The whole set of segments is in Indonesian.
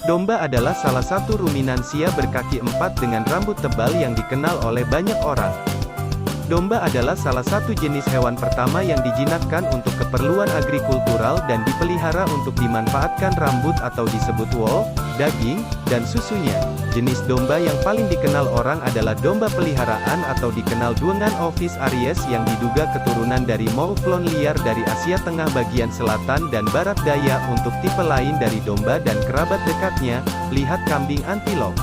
Domba adalah salah satu ruminansia berkaki empat dengan rambut tebal yang dikenal oleh banyak orang. Domba adalah salah satu jenis hewan pertama yang dijinakkan untuk keperluan agrikultural dan dipelihara untuk dimanfaatkan rambut atau disebut wool, daging, dan susunya. Jenis domba yang paling dikenal orang adalah domba peliharaan atau dikenal dengan Ovis aries yang diduga keturunan dari mouflon liar dari Asia Tengah bagian selatan dan barat daya. Untuk tipe lain dari domba dan kerabat dekatnya, lihat kambing antilop.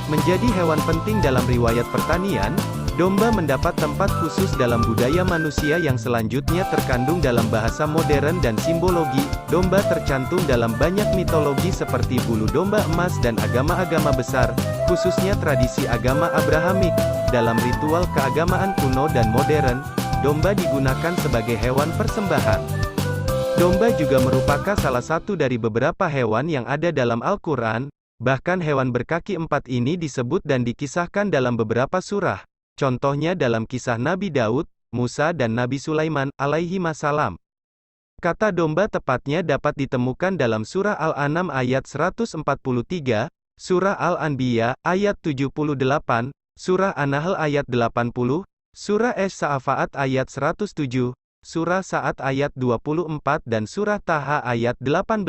Menjadi hewan penting dalam riwayat pertanian, domba mendapat tempat khusus dalam budaya manusia yang selanjutnya terkandung dalam bahasa modern dan simbologi. Domba tercantum dalam banyak mitologi seperti bulu domba emas dan agama-agama besar, khususnya tradisi agama Abrahamik. Dalam ritual keagamaan kuno dan modern, domba digunakan sebagai hewan persembahan. Domba juga merupakan salah satu dari beberapa hewan yang ada dalam Al-Quran, bahkan hewan berkaki empat ini disebut dan dikisahkan dalam beberapa surah. Contohnya dalam kisah Nabi Daud, Musa dan Nabi Sulaiman, alaihimassalam. Kata domba tepatnya dapat ditemukan dalam surah Al-An'am ayat 143, surah Al-Anbiya, ayat 78, surah An-Nahl ayat 80, surah As-Sa'afaat ayat 107, surah Sa'ad ayat 24 dan surah Taha ayat 18.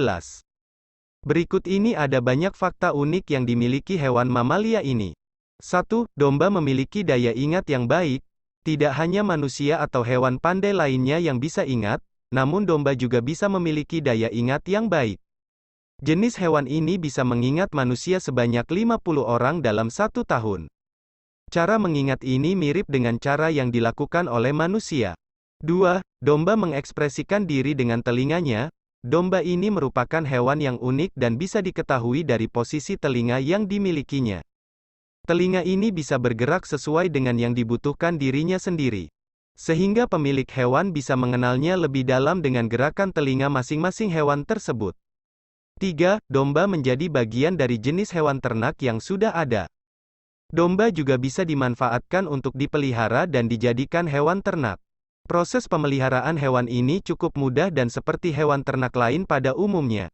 Berikut ini ada banyak fakta unik yang dimiliki hewan mamalia ini. 1. Domba memiliki daya ingat yang baik. Tidak hanya manusia atau hewan pandai lainnya yang bisa ingat, namun domba juga bisa memiliki daya ingat yang baik. Jenis hewan ini bisa mengingat manusia sebanyak 50 orang dalam 1 tahun. Cara mengingat ini mirip dengan cara yang dilakukan oleh manusia. 2. Domba mengekspresikan diri dengan telinganya. Domba ini merupakan hewan yang unik dan bisa diketahui dari posisi telinga yang dimilikinya. Telinga ini bisa bergerak sesuai dengan yang dibutuhkan dirinya sendiri. Sehingga pemilik hewan bisa mengenalnya lebih dalam dengan gerakan telinga masing-masing hewan tersebut. 3. Domba menjadi bagian dari jenis hewan ternak yang sudah ada. Domba juga bisa dimanfaatkan untuk dipelihara dan dijadikan hewan ternak. Proses pemeliharaan hewan ini cukup mudah dan seperti hewan ternak lain pada umumnya.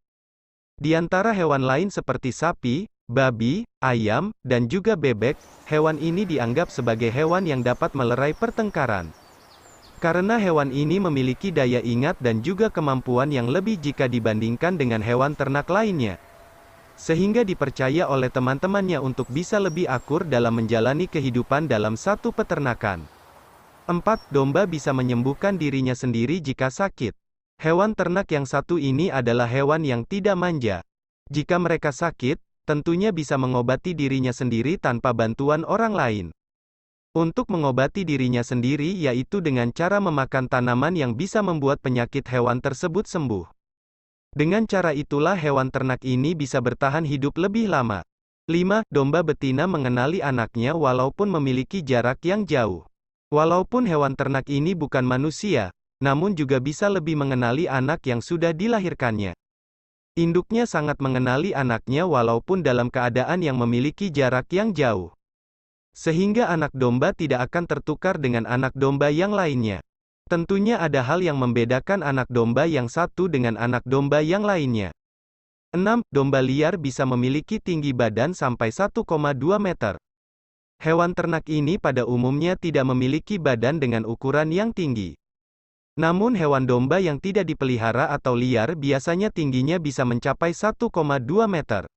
Di antara hewan lain seperti sapi, babi, ayam, dan juga bebek, hewan ini dianggap sebagai hewan yang dapat melerai pertengkaran. Karena hewan ini memiliki daya ingat dan juga kemampuan yang lebih jika dibandingkan dengan hewan ternak lainnya. Sehingga dipercaya oleh teman-temannya untuk bisa lebih akur dalam menjalani kehidupan dalam satu peternakan. 4. Domba bisa menyembuhkan dirinya sendiri jika sakit. Hewan ternak yang satu ini adalah hewan yang tidak manja. Jika mereka sakit, tentunya bisa mengobati dirinya sendiri tanpa bantuan orang lain. Untuk mengobati dirinya sendiri yaitu dengan cara memakan tanaman yang bisa membuat penyakit hewan tersebut sembuh. Dengan cara itulah hewan ternak ini bisa bertahan hidup lebih lama. 5. Domba betina mengenali anaknya walaupun memiliki jarak yang jauh. Walaupun hewan ternak ini bukan manusia, namun juga bisa lebih mengenali anak yang sudah dilahirkannya. Induknya sangat mengenali anaknya walaupun dalam keadaan yang memiliki jarak yang jauh. Sehingga anak domba tidak akan tertukar dengan anak domba yang lainnya. Tentunya ada hal yang membedakan anak domba yang satu dengan anak domba yang lainnya. 6. Domba liar bisa memiliki tinggi badan sampai 1,2 meter. Hewan ternak ini pada umumnya tidak memiliki badan dengan ukuran yang tinggi. Namun hewan domba yang tidak dipelihara atau liar biasanya tingginya bisa mencapai 1,2 meter.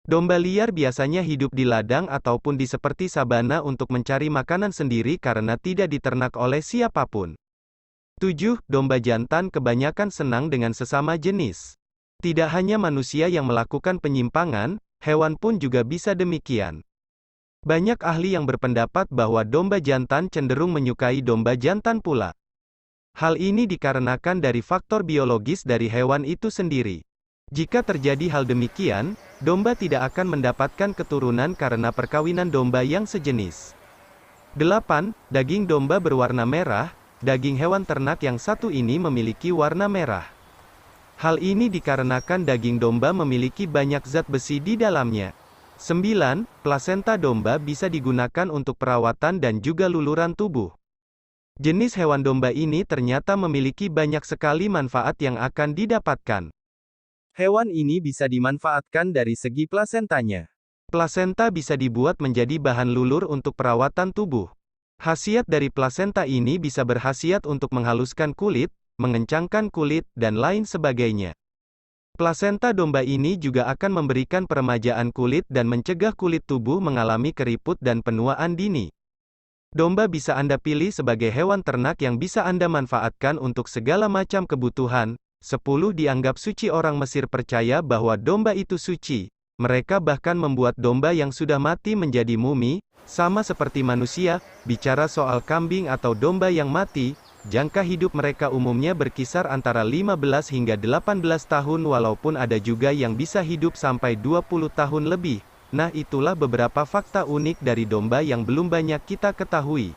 Domba liar biasanya hidup di ladang ataupun di seperti sabana untuk mencari makanan sendiri karena tidak diternak oleh siapapun. 7. Domba jantan kebanyakan senang dengan sesama jenis. Tidak hanya manusia yang melakukan penyimpangan, hewan pun juga bisa demikian. Banyak ahli yang berpendapat bahwa domba jantan cenderung menyukai domba jantan pula. Hal ini dikarenakan dari faktor biologis dari hewan itu sendiri. Jika terjadi hal demikian, domba tidak akan mendapatkan keturunan karena perkawinan domba yang sejenis. 8. Daging domba berwarna merah. Daging hewan ternak yang satu ini memiliki warna merah. Hal ini dikarenakan daging domba memiliki banyak zat besi di dalamnya. 9. Plasenta domba bisa digunakan untuk perawatan dan juga luluran tubuh. Jenis hewan domba ini ternyata memiliki banyak sekali manfaat yang akan didapatkan. Hewan ini bisa dimanfaatkan dari segi plasentanya. Plasenta bisa dibuat menjadi bahan lulur untuk perawatan tubuh. Khasiat dari plasenta ini bisa berkhasiat untuk menghaluskan kulit, mengencangkan kulit, dan lain sebagainya. Plasenta domba ini juga akan memberikan peremajaan kulit dan mencegah kulit tubuh mengalami keriput dan penuaan dini. Domba bisa Anda pilih sebagai hewan ternak yang bisa Anda manfaatkan untuk segala macam kebutuhan. 10 Dianggap suci. Orang Mesir percaya bahwa domba itu suci. Mereka bahkan membuat domba yang sudah mati menjadi mumi, sama seperti manusia. Bicara soal kambing atau domba yang mati, jangka hidup mereka umumnya berkisar antara 15 hingga 18 tahun walaupun ada juga yang bisa hidup sampai 20 tahun lebih. Nah, itulah beberapa fakta unik dari domba yang belum banyak kita ketahui.